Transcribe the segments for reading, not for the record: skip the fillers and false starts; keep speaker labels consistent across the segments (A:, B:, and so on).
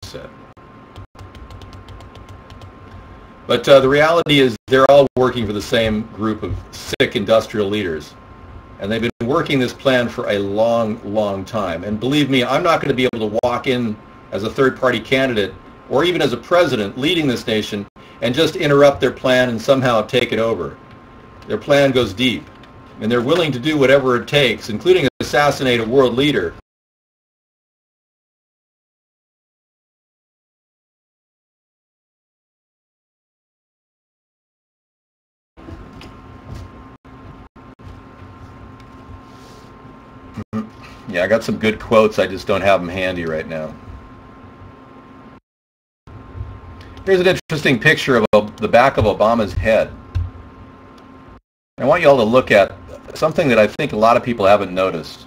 A: said. But the reality is they're all working for the same group of sick industrial leaders. And they've been working this plan for a long, long time. And believe me, I'm not going to be able to walk in as a third-party candidate or even as a president leading this nation and just interrupt their plan and somehow take it over. Their plan goes deep. And they're willing to do whatever it takes, including assassinate a world leader. Yeah, I got some good quotes. I just don't have them handy right now. Here's an interesting picture of the back of Obama's head. I want you all to look at something that I think a lot of people haven't noticed.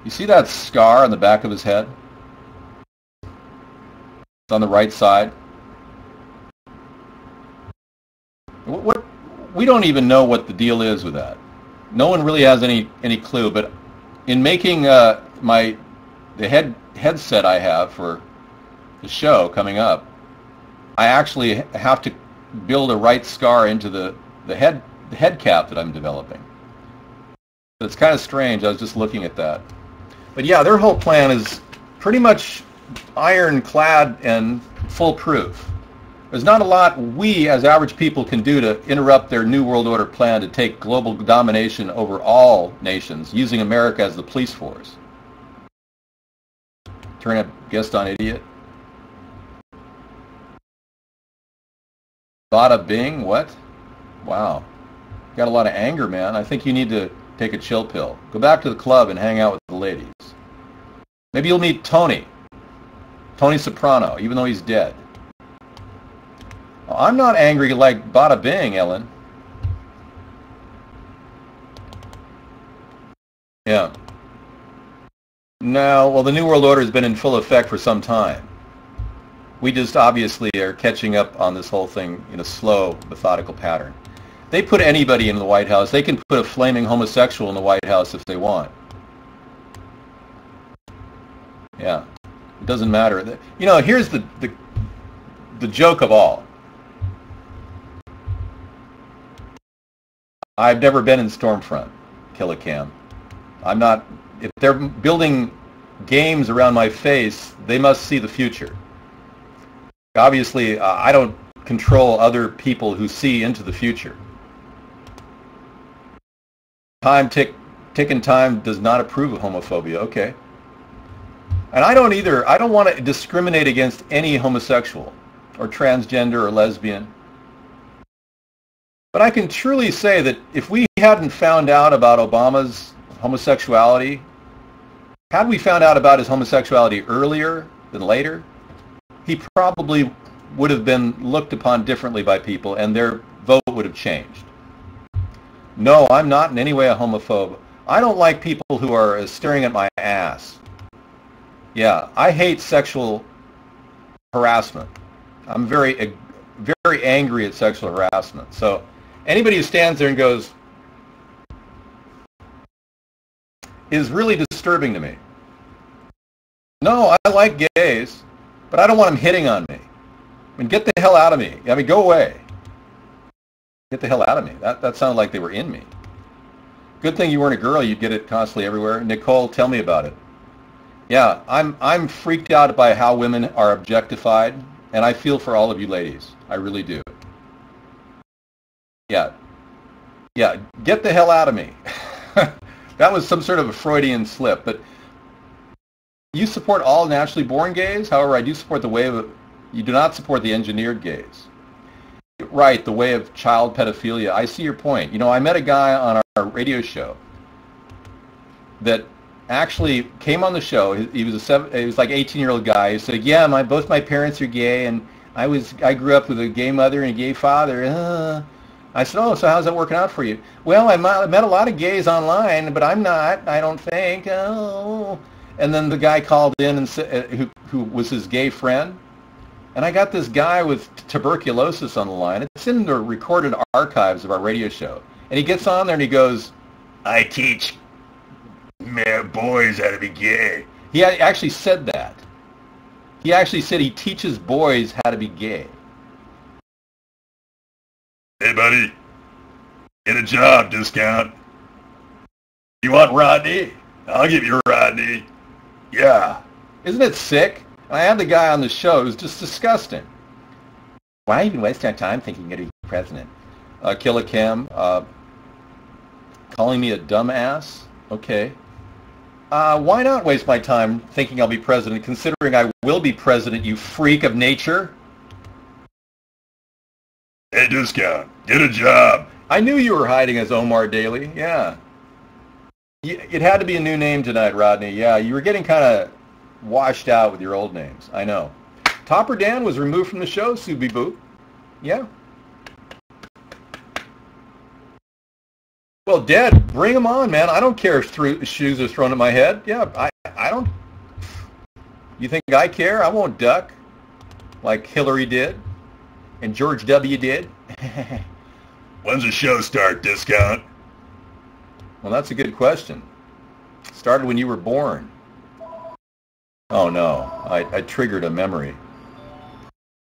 A: You see that scar on the back of his head? It's on the right side. We don't even know what the deal is with that. No one really has any clue, but in making the headset I have for the show coming up, I actually have to build a right scar into the head cap that I'm developing. So it's kind of strange. I was just looking at that. But yeah, their whole plan is pretty much ironclad and foolproof. There's not a lot we as average people can do to interrupt their New World Order plan to take global domination over all nations using America as the police force. Turn a guest on idiot. Bada bing, what? Wow. Got a lot of anger, man. I think you need to take a chill pill. Go back to the club and hang out with the ladies. Maybe you'll meet Tony Soprano, even though he's dead. I'm not angry like bada bing, Ellen. Yeah. No, well, the New World Order has been in full effect for some time. We just obviously are catching up on this whole thing in a slow, methodical pattern. They put anybody in the White House. They can put a flaming homosexual in the White House if they want. Yeah. It doesn't matter. You know, here's the joke of all. I've never been in Stormfront, Killicam. I'm not, if they're building games around my face, they must see the future. Obviously, I don't control other people who see into the future. Ticking time does not approve of homophobia, okay. And I don't either. I don't want to discriminate against any homosexual or transgender or lesbian. But I can truly say that if we hadn't found out about Obama's homosexuality, had we found out about his homosexuality earlier than later, he probably would have been looked upon differently by people and their vote would have changed. No, I'm not in any way a homophobe. I don't like people who are staring at my ass. Yeah, I hate sexual harassment. I'm very angry at sexual harassment. So anybody who stands there and goes, is really disturbing to me. No, I like gays, but I don't want them hitting on me. I mean, get the hell out of me. I mean, go away. Get the hell out of me. That sounded like they were in me. Good thing you weren't a girl. You'd get it constantly everywhere. Nicole, tell me about it. Yeah, I'm freaked out by how women are objectified, and I feel for all of you ladies. I really do. Yeah, get the hell out of me. That was some sort of a Freudian slip, but you support all naturally born gays. However, I do support the way of, you do not support the engineered gays. Right, the way of child pedophilia. I see your point. You know, I met a guy on our radio show that actually came on the show. He was like 18-year-old guy. He said, "Yeah, both my parents are gay, and I grew up with a gay mother and a gay father." I said, "Oh, so how's that working out for you?" "Well, I met a lot of gays online, but I'm not. I don't think." Oh. And then the guy called in and said, who was his gay friend. And I got this guy with tuberculosis on the line. It's in the recorded archives of our radio show. And he gets on there and he goes, "I teach boys how to be gay." He actually said that. He actually said he teaches boys how to be gay.
B: Hey, buddy. Get a job, discount. You want Rodney? I'll give you Rodney. Yeah.
A: Isn't it sick? I had the guy on the show. It was just disgusting. Why even waste our time thinking you're going to be president? Killa Kim, calling me a dumbass? Okay. Why not waste my time thinking I'll be president, considering I will be president, you freak of nature?
B: Hey, discount. Get a job.
A: I knew you were hiding as Omar Daly. Yeah. It had to be a new name tonight, Rodney. Yeah, you were getting kind of washed out with your old names. I know. Topper Dan was removed from the show, Subi Boo. Yeah. Well, dead. Bring him on, man. I don't care if shoes are thrown at my head. Yeah, I don't. You think I care? I won't duck like Hillary did and George W. did.
B: When's the show start, discount?
A: Well, that's a good question. Started when you were born. Oh, no. I triggered a memory.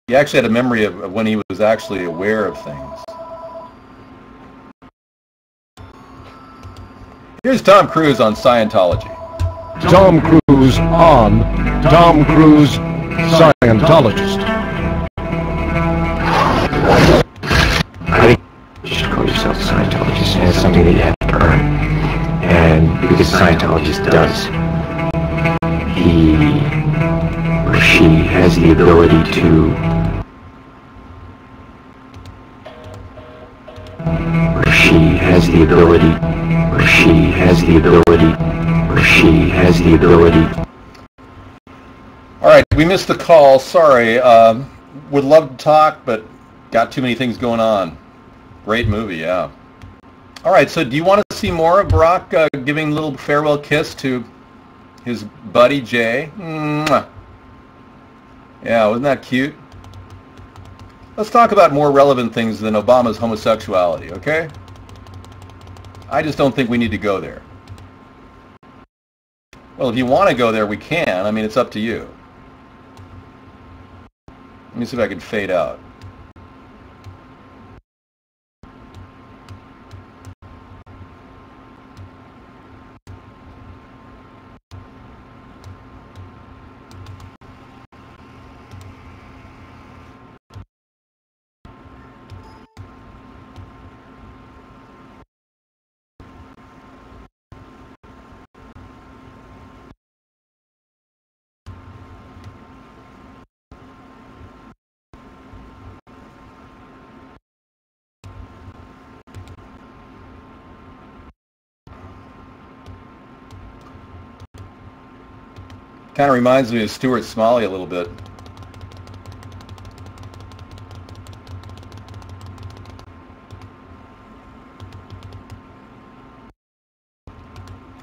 A: He actually had a memory of when he was actually aware of things. Here's Tom Cruise on Scientology.
C: Tom Cruise on Tom Cruise Scientologist.
D: I think you should call yourself a Scientologist, and it's something that you have to earn. And because a Scientologist does, he or she has the ability to, or she has the ability, or she has the ability, or she has the ability.
A: All right, we missed the call. Sorry. Would love to talk, but got too many things going on. Great movie, yeah. All right, so do you want to see more of Barack giving a little farewell kiss to his buddy Jay? Mwah. Yeah, wasn't that cute? Let's talk about more relevant things than Obama's homosexuality, okay? I just don't think we need to go there. Well, if you want to go there, we can. I mean, it's up to you. Let me see if I can fade out. Kind of reminds me of Stuart Smalley a little bit.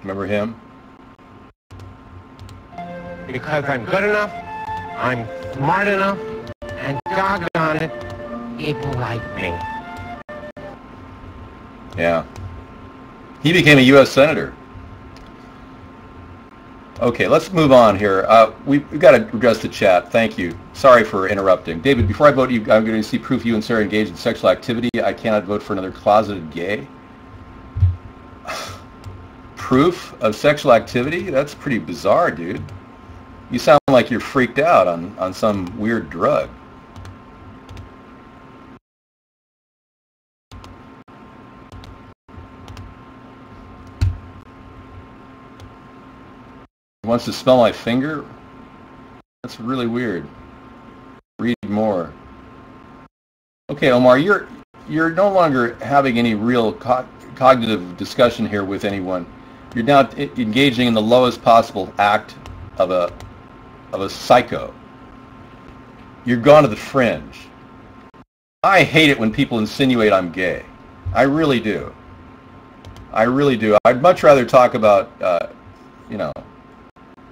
A: Remember him?
E: Because I'm good enough, I'm smart enough, and doggone it, people like me.
A: Yeah. He became a U.S. Senator. Okay, let's move on here. We've got to address the chat. Thank you. Sorry for interrupting. David, before I vote you, I'm going to see proof you and Sarah engaged in sexual activity. I cannot vote for another closeted gay. Proof of sexual activity? That's pretty bizarre, dude. You sound like you're freaked out on some weird drug. He wants to smell my finger? That's really weird. Read more. Okay, Omar, you're no longer having any real cognitive discussion here with anyone. You're now engaging in the lowest possible act of a psycho. You're gone to the fringe. I hate it when people insinuate I'm gay. I really do. I really do. I'd much rather talk about,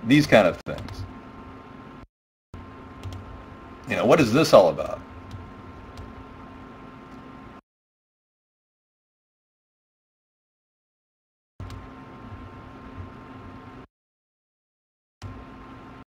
A: these kind of things. What is this all about?